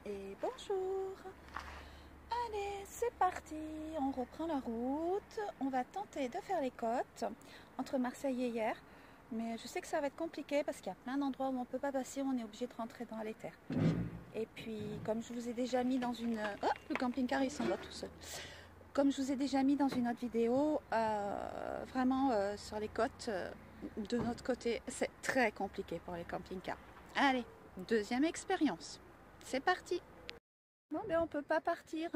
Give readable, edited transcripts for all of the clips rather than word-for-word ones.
et bonjour. Allez, c'est parti, on reprend la route. On va tenter de faire les côtes entre Marseille et Hyères. Mais je sais que ça va être compliqué parce qu'il y a plein d'endroits où on ne peut pas passer, on est obligé de rentrer dans les terres. Et puis, comme je vous ai déjà mis dans une... Oh, le camping-car il s'en va tout seul. Comme je vous ai déjà mis dans une autre vidéo, vraiment sur les côtes, de notre côté, c'est très compliqué pour les camping-cars. Allez, deuxième expérience. C'est parti. Bon, mais on peut pas partir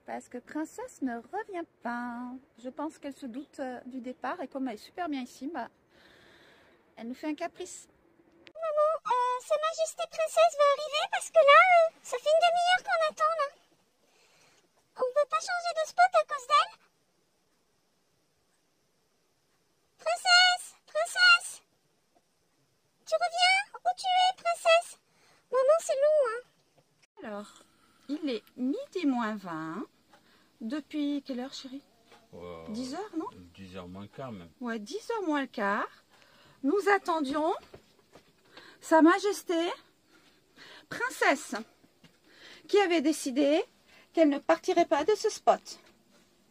parce que Princesse ne revient pas. Je pense qu'elle se doute du départ et comme elle est super bien ici, bah, elle nous fait un caprice. Maman, Sa Majesté Princesse va arriver parce que là, ça fait une demi-heure qu'on attend là. On peut pas changer de spot à cause d'elle? Princesse! Princesse! Tu reviens? Où tu es, Princesse? Maman, c'est long, hein? Alors, il est midi moins 20. Depuis quelle heure, chérie? 10 heures, non? 10 heures moins le quart même. Ouais, 10 heures moins le quart. Nous attendions Sa Majesté Princesse qui avait décidé qu'elle ne partirait pas de ce spot.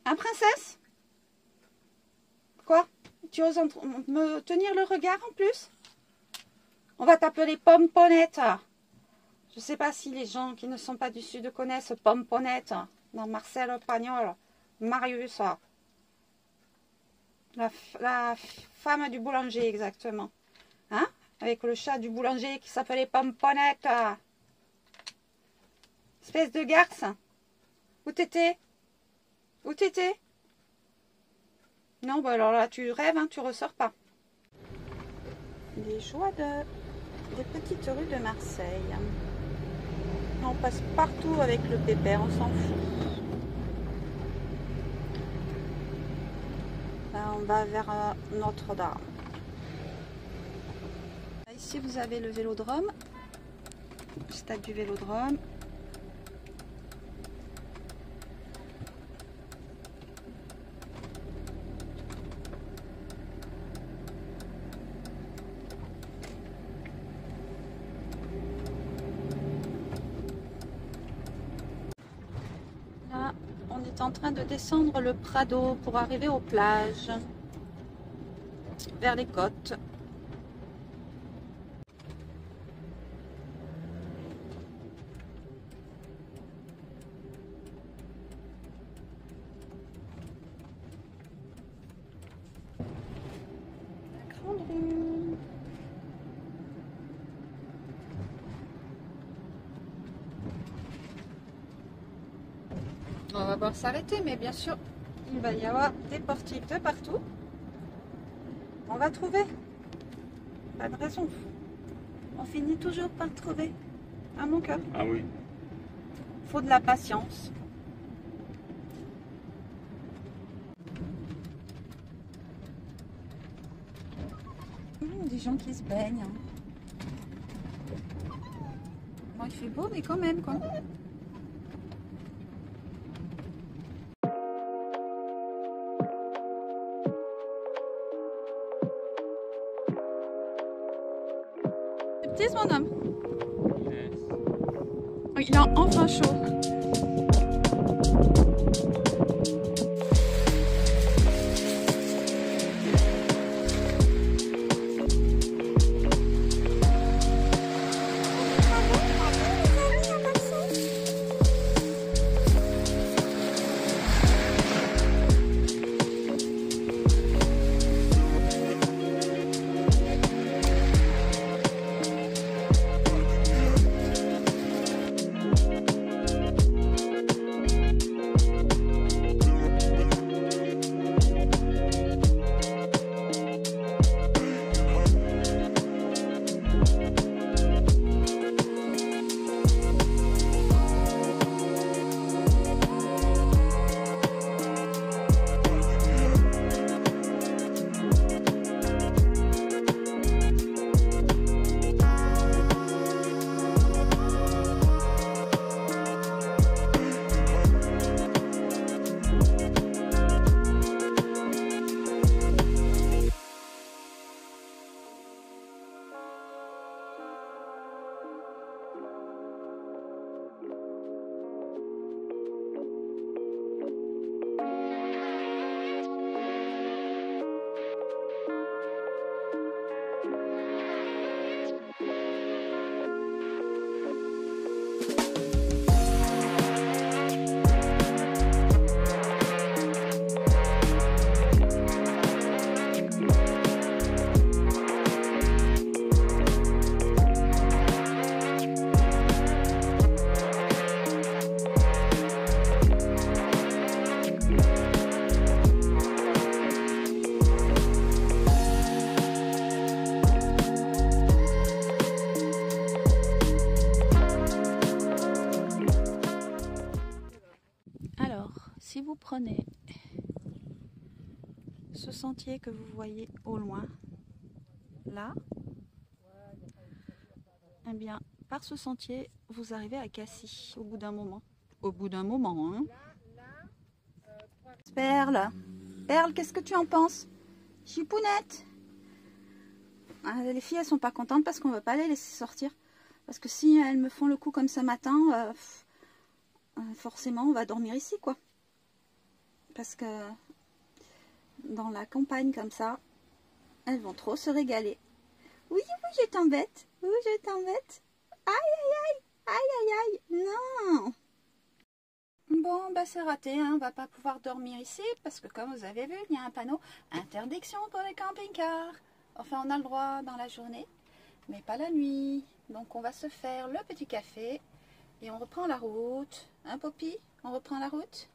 Hein, Princesse? Quoi? Tu oses me tenir le regard en plus? On va t'appeler Pomponnette. Je ne sais pas si les gens qui ne sont pas du sud connaissent Pomponnette. Non, Marcel Pagnol, Marius. La femme du boulanger, exactement. Hein? Avec le chat du boulanger qui s'appelait Pomponnette. Espèce de garce. Où t'étais? Où t'étais? Non, bah alors là, tu rêves, hein, tu ressors pas. Les joies des petites rues de Marseille. On passe partout avec le pépère, on s'en fout. Là, on va vers Notre-Dame. Ici, vous avez le vélodrome, le stade du vélodrome. Là, on est en train de descendre le Prado pour arriver aux plages, vers les côtes. On va pouvoir s'arrêter, mais bien sûr, il va y avoir des portiques de partout. On va trouver. Pas de raison. On finit toujours par trouver. À mon cœur. Ah oui. Faut de la patience. Des gens qui se baignent. Bon, il fait beau, mais quand même, quoi. C'est petit, mon homme. Yes. Oui, il a enfin chaud. prenez ce sentier que vous voyez au loin, là, eh bien, par ce sentier, vous arrivez à Cassis au bout d'un moment. Au bout d'un moment, hein. Perle, Perle, qu'est-ce que tu en penses? Chipounette. Ah, les filles, elles sont pas contentes parce qu'on ne va pas les laisser sortir. Parce que si elles me font le coup comme ce matin, forcément, on va dormir ici, quoi. Parce que dans la campagne comme ça, elles vont trop se régaler. Oui, oui, je t'embête. Oui, je t'embête. Aïe, aïe, aïe. Aïe, aïe, aïe. Non. Bon, bah c'est raté, hein. On va pas pouvoir dormir ici. Parce que comme vous avez vu, il y a un panneau interdiction pour les camping-cars. Enfin, on a le droit dans la journée, mais pas la nuit. Donc, on va se faire le petit café et on reprend la route. Hein, Poppy? On reprend la route?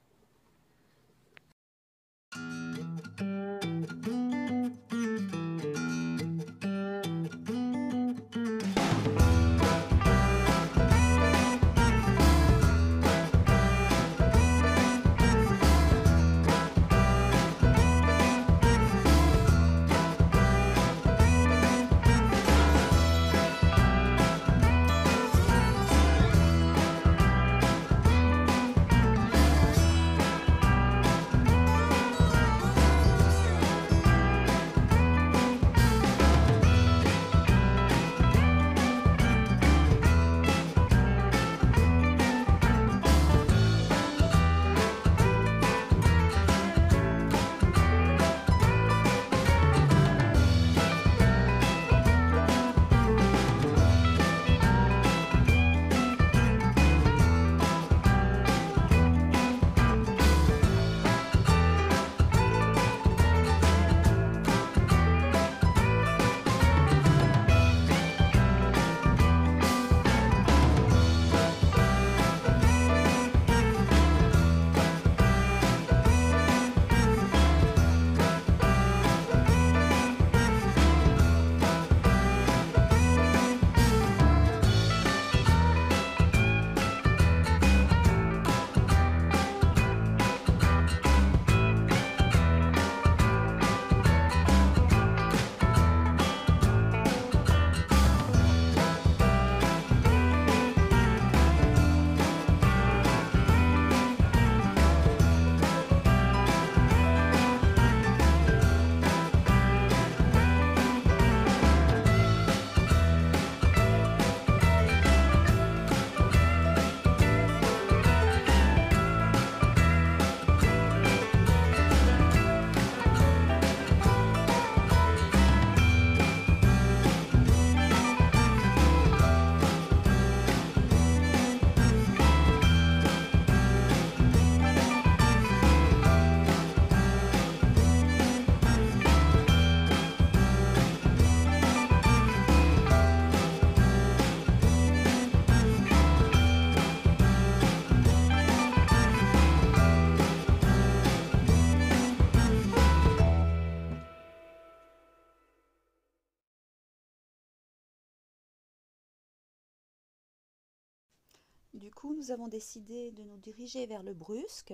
Du coup, nous avons décidé de nous diriger vers le Brusque,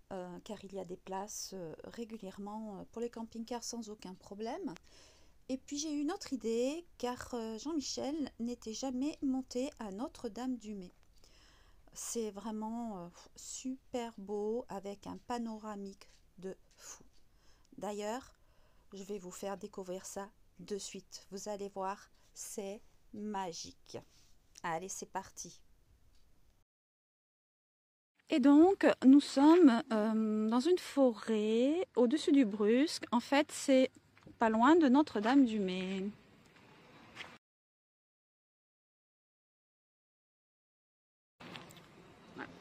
car il y a des places régulièrement pour les camping-cars sans aucun problème. Et puis j'ai eu une autre idée, car Jean-Michel n'était jamais monté à Notre-Dame-du-Mât. C'est vraiment super beau, avec un panoramique de fou. D'ailleurs, je vais vous faire découvrir ça de suite. Vous allez voir, c'est magique. Allez, c'est parti. Et donc, nous sommes dans une forêt au-dessus du Brusque. En fait, c'est pas loin de Notre-Dame-du-Mât.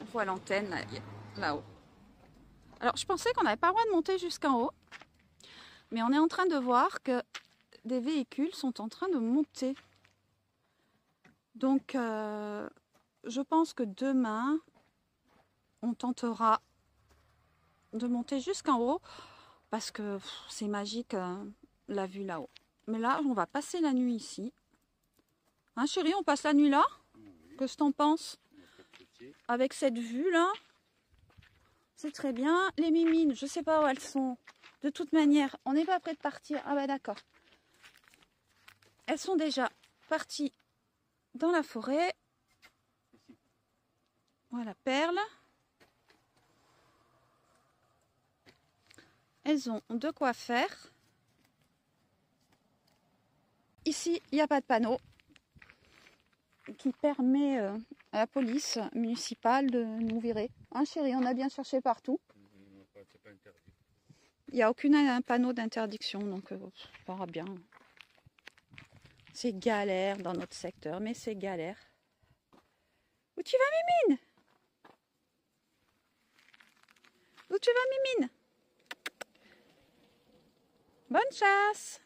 On voit l'antenne là-haut. Alors, je pensais qu'on n'avait pas le droit de monter jusqu'en haut. Mais on est en train de voir que des véhicules sont en train de monter. Donc, je pense que demain, on tentera de monter jusqu'en haut parce que c'est magique la vue là-haut. Mais là, on va passer la nuit ici. Hein, chérie, on passe la nuit là? Oui. Qu'est-ce que t'en penses? Avec cette vue là? C'est très bien. Les mimines, je sais pas où elles sont. De toute manière, on n'est pas prêt de partir. Ah bah d'accord. Elles sont déjà parties dans la forêt. Voilà, Perle. Elles ont de quoi faire. Ici, il n'y a pas de panneau qui permet à la police municipale de nous virer. Hein chérie, on a bien cherché partout. Il n'y a aucun panneau d'interdiction, donc ça va bien. C'est galère dans notre secteur, mais c'est galère. Où tu vas, Mimine? Où tu vas, Mimine? Bonne chasse!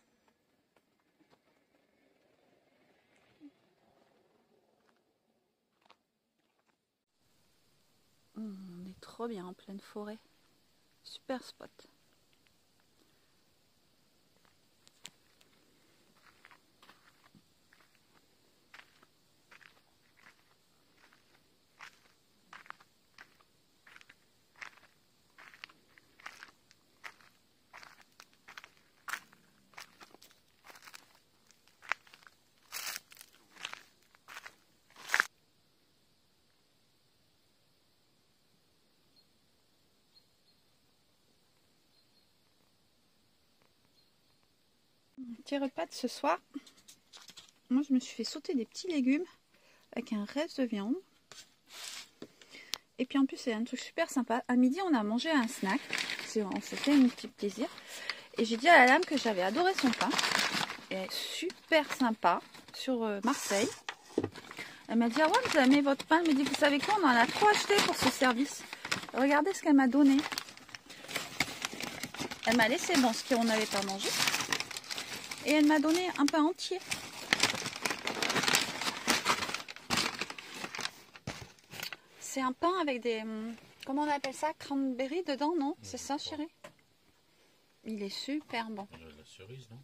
On est trop bien en pleine forêt. Super spot. Petit repas de ce soir. Moi, je me suis fait sauter des petits légumes avec un reste de viande. Et puis en plus, c'est un truc super sympa. À midi, on a mangé un snack. On s'est fait un petit plaisir. Et j'ai dit à la dame que j'avais adoré son pain. Et super sympa sur Marseille. Elle m'a dit, ah ouais, vous aimez votre pain? Elle m'a dit, vous savez quoi, on en a trop acheté pour ce service. Regardez ce qu'elle m'a donné. Elle m'a laissé dans ce qu'on n'avait pas mangé. Et elle m'a donné un pain entier. C'est un pain avec des... Comment on appelle ça? Cranberry dedans, non? C'est ça, chérie? Il est super bon. La cerise, non?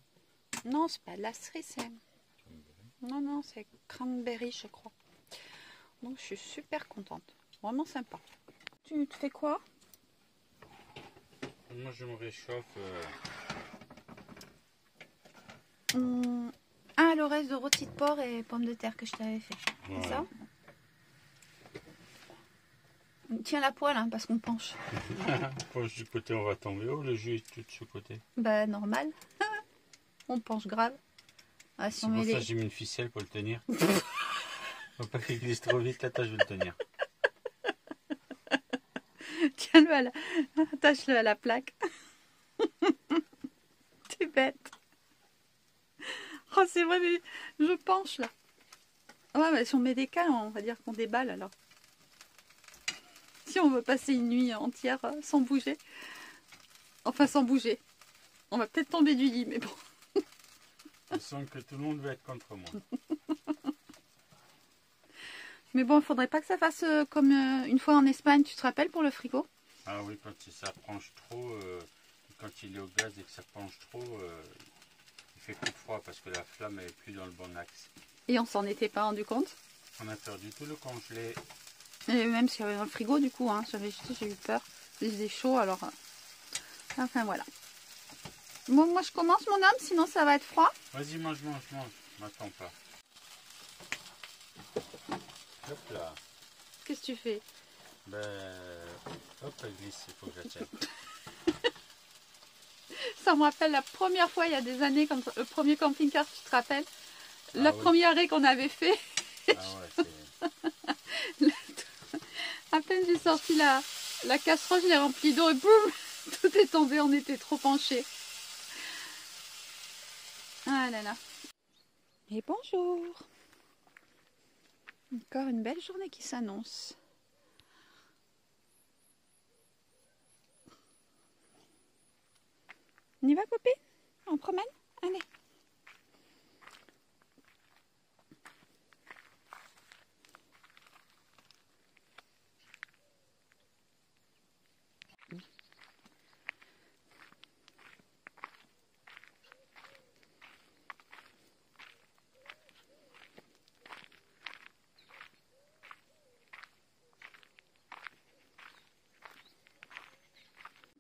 Non, c'est pas de la cerise, c'est... Non, non, c'est cranberry, je crois. Donc, je suis super contente. Vraiment sympa. Tu te fais quoi? Moi, je me réchauffe. Ah, le reste de rôti de porc et pommes de terre que je t'avais fait. Ouais. C'est ça? Tiens la poêle, hein, parce qu'on penche. Penche du côté, on va tomber. Oh, le jus est tout de ce côté. Bah, normal. On penche grave. Ah, si C'est on pour met ça que les... j'ai mis une ficelle pour le tenir. Faut pas qu'il glisse trop vite. Attends, je vais le tenir. Tiens-le à la... Attache-le à la plaque. T'es bête. Oh, c'est vrai, mais je penche là. Ouais, mais si on met des cales, on va dire qu'on déballe alors. Si on veut passer une nuit entière sans bouger. Enfin, sans bouger. On va peut-être tomber du lit, mais bon. Je sens que tout le monde va être contre moi. Mais bon, il faudrait pas que ça fasse comme une fois en Espagne, tu te rappelles, pour le frigo? Ah oui, quand ça penche trop, quand il est au gaz et que ça penche trop, il fait coup de froid parce que la flamme est plus dans le bon axe. Et on s'en était pas rendu compte. On a perdu tout le congelé. Et même s'il y avait dans le frigo, du coup, hein, j'ai eu peur. Il faisait chaud, alors... Enfin, voilà. Bon, moi, je commence, mon homme, sinon ça va être froid. Vas-y, mange. M'attends pas. Hop là. Qu'est-ce que tu fais? Ben, hop, elle glisse, il faut que je la tienne. Ça me rappelle la première fois, il y a des années, quand le premier camping-car, tu te rappelles? La oui. première arrêt qu'on avait fait. Ah ouais, c'est... À peine j'ai sorti la casserole, je l'ai remplie d'eau et boum, tout est tombé, on était trop penchés. Ah là là. Et bonjour. Encore une belle journée qui s'annonce. On y va, copine? On promène? Allez.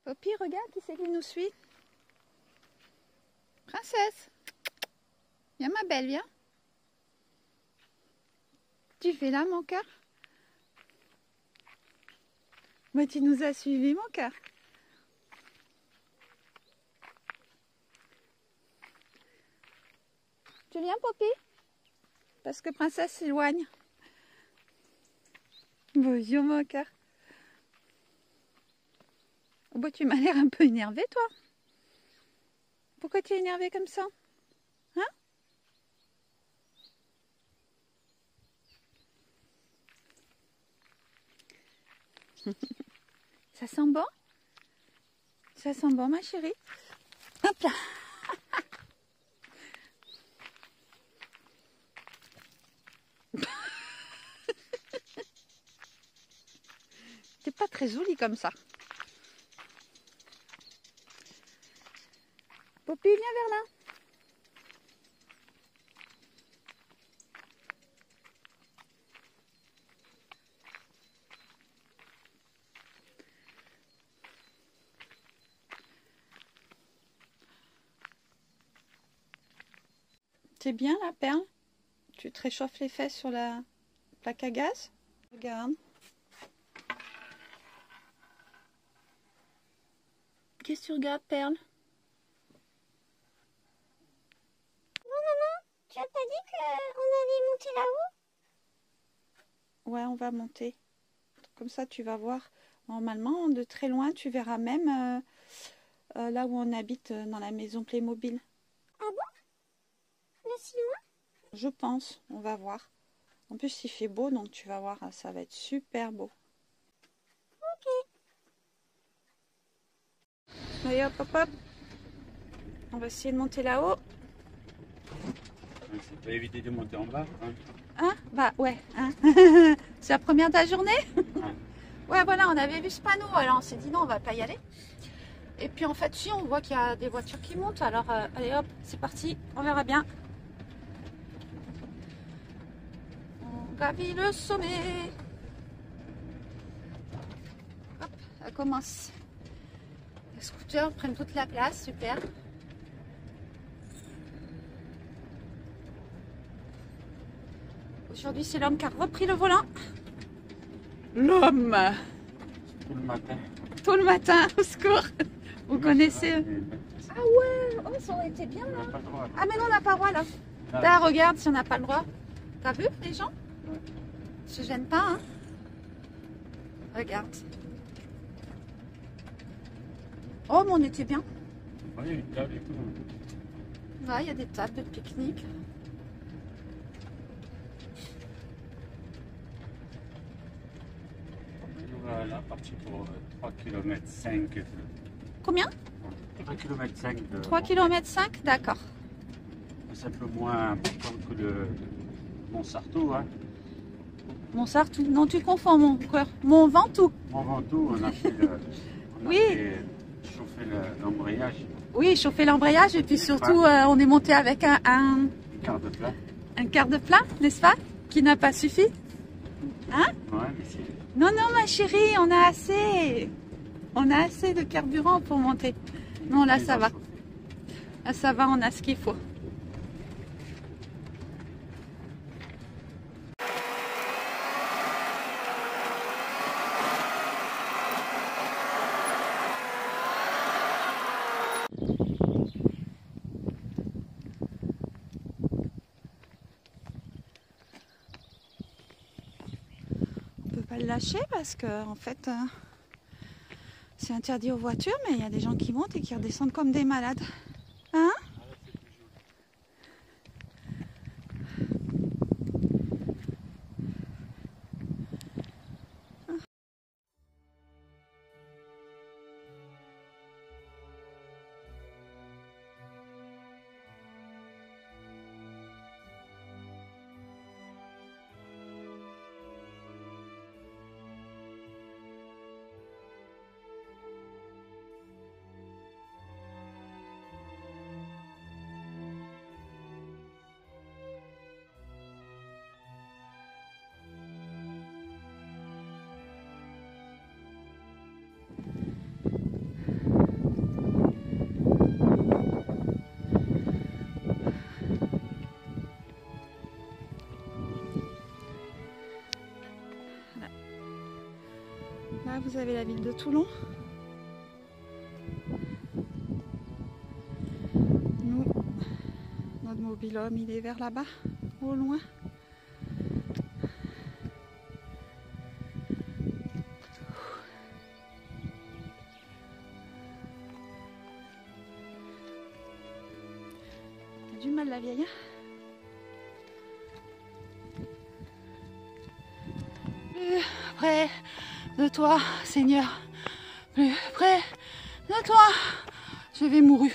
Poppy, regarde qui c'est qui nous suit. Princesse. Viens ma belle, viens. Tu fais là mon cœur? Moi tu nous as suivis mon cœur. Tu viens Poppy? Parce que Princesse s'éloigne. Bonjour mon cœur. Oh bah tu m'as l'air un peu énervé toi. Pourquoi tu es énervé comme ça? Hein? Ça sent bon? Ça sent bon ma chérie? Hop là. C'est pas très joli comme ça. Poppy, viens vers là. C'est bien la perle? Tu te réchauffes les fesses sur la plaque à gaz? Regarde. Qu'est-ce que tu regardes, Perle? Bon, maman, tu as pas dit qu'on allait monter là-haut? Ouais, on va monter. Comme ça, tu vas voir. Normalement, de très loin, tu verras même là où on habite, dans la maison Playmobil. Ah bon? De si loin? Je pense, on va voir. En plus, il fait beau, donc tu vas voir, ça va être super beau. Ok. Allez, hop, hop, hop. On va essayer de monter là-haut. C'est pas éviter de monter en bas. Hein. Hein? Bah ouais. Hein. C'est la première de la journée? Ouais. Ouais, voilà, on avait vu ce panneau, alors on s'est dit non, on va pas y aller. Et puis en fait, si, on voit qu'il y a des voitures qui montent, alors allez hop, c'est parti, on verra bien. On gravit le sommet. Hop, ça commence. Les scooters prennent toute la place, super. Aujourd'hui, c'est l'homme qui a repris le volant. L'homme! Tout le matin. Tout le matin, au secours. Vous connaissez? Ah ouais, oh, ça aurait été bien On là. n'a pas le droit. Ah mais non, on n'a pas le droit là. Ah. Là, regarde si on n'a pas le droit. T'as vu les gens? Ouais. Ils se gênent pas, hein? Regarde. Oh, mais on était bien. Oui, une table et tout. Ouais, il y a des tables de pique-nique. On va là partir pour 3 km 5. Combien? 3 km 5 de 3 km 5, d'accord. C'est un peu moins important que le Mont-Sartoux. Hein. Montsartou. Non, tu confonds mon cœur. Mont Ventoux. Mont Ventoux, on a fait, Oui. chauffer l'embrayage. Oui, chauffer l'embrayage et puis surtout, on est monté avec un Quart de plat. quart de plat, n'est-ce pas? Qui n'a pas suffi. Hein? Ouais, mais c'est... Non, non, ma chérie, on a assez. On a assez de carburant pour monter. Non, là, ça va. Là, ça va, on a ce qu'il faut. On peut pas le lâcher parce que, en fait, c'est interdit aux voitures, mais il y a des gens qui montent et qui redescendent comme des malades. Hein? Là, vous avez la ville de Toulon. Nous, notre mobil-home, il est vers là-bas, au loin. T'as du mal, la vieille, hein? Plus près de toi, Seigneur, plus près de toi, je vais mourir.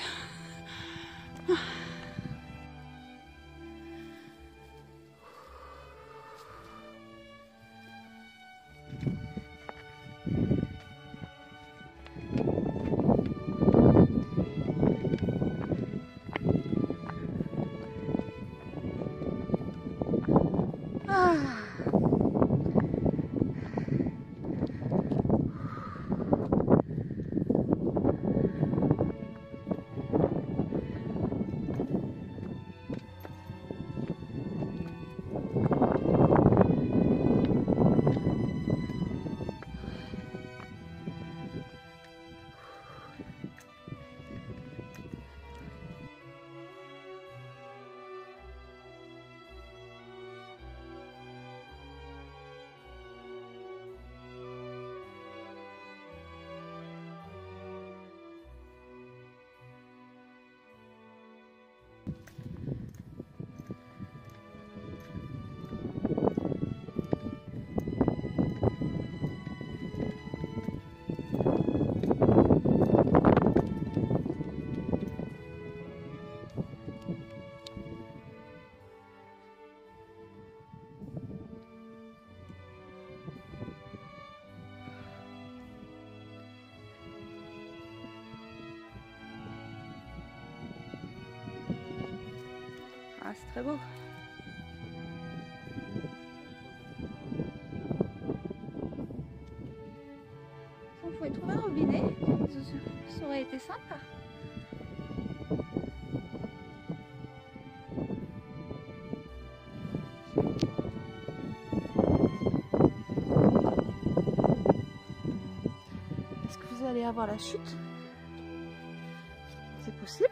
Ah, c'est très beau. On pouvait trouver un robinet, ça aurait été sympa. Est-ce que vous allez avoir la chute? C'est possible.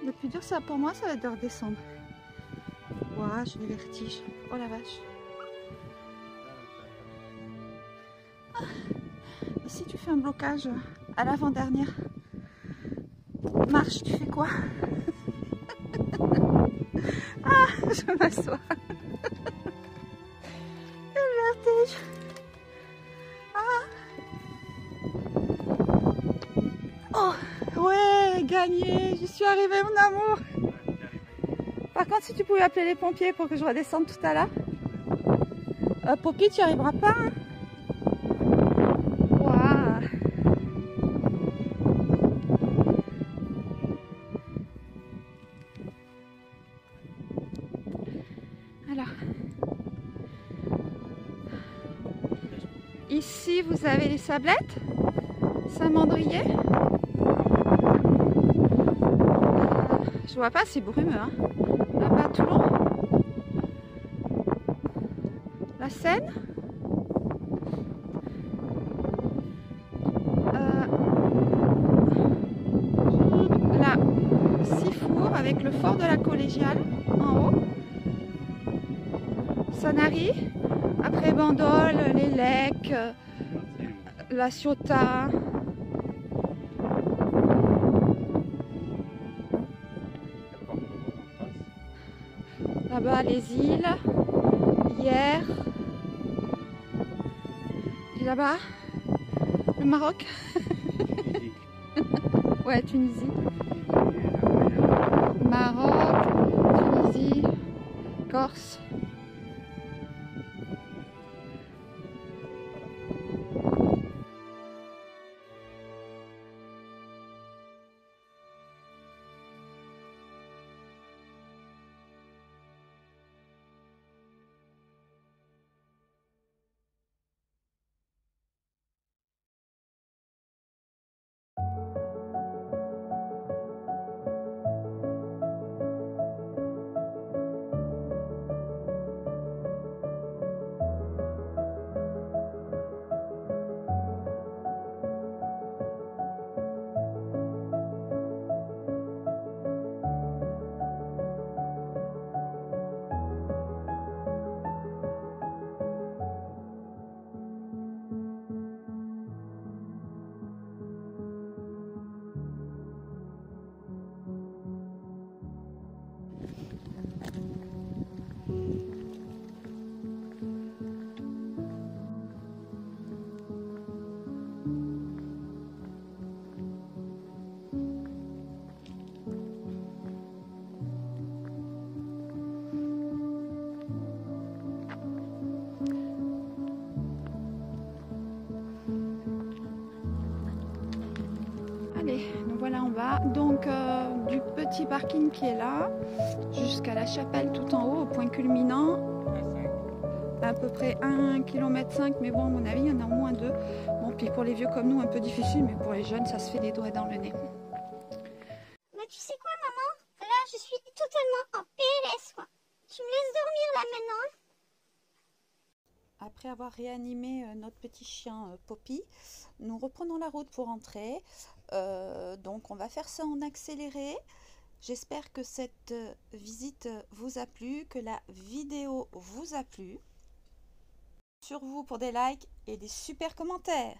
Le plus dur, ça pour moi, ça va être de redescendre. Ouah, j'ai le vertige. Oh la vache. Ah. Et si tu fais un blocage à l'avant-dernière marche, tu fais quoi? Ah, je m'assois. Quel vertige. Ah. Oh, ouais, gagné. J'y suis arrivée, mon amour. Par contre, si tu pouvais appeler les pompiers pour que je redescende tout à l'heure. Poppy, tu n'y arriveras pas, hein? Waouh. Alors, ici, vous avez les Sablettes, Saint-Mandrier. Je vois pas, c'est brumeux, hein. Là-bas, Toulon. La Seine. Là, Sifour avec le fort de la Collégiale en haut. Sanary. Après Bandol, les Lecs, la Ciotat. Là-bas, les îles. Hier. Et là-bas, le Maroc. Ouais, Tunisie. Maroc, Tunisie, Corse. Voilà, on va donc du petit parking qui est là jusqu'à la chapelle tout en haut, au point culminant. À peu près 1,5 km, mais bon, à mon avis, il y en a au moins 2. Bon, puis pour les vieux comme nous, un peu difficile, mais pour les jeunes, ça se fait les doigts dans le nez. Mais tu sais quoi, maman? Là, je suis totalement en PLS, quoi. Tu me laisses dormir là maintenant? Après avoir réanimé notre petit chien Poppy, nous reprenons la route pour rentrer. Donc on va faire ça en accéléré. J'espère que cette visite vous a plu, que la vidéo vous a plu. Sur vous pour des likes et des super commentaires.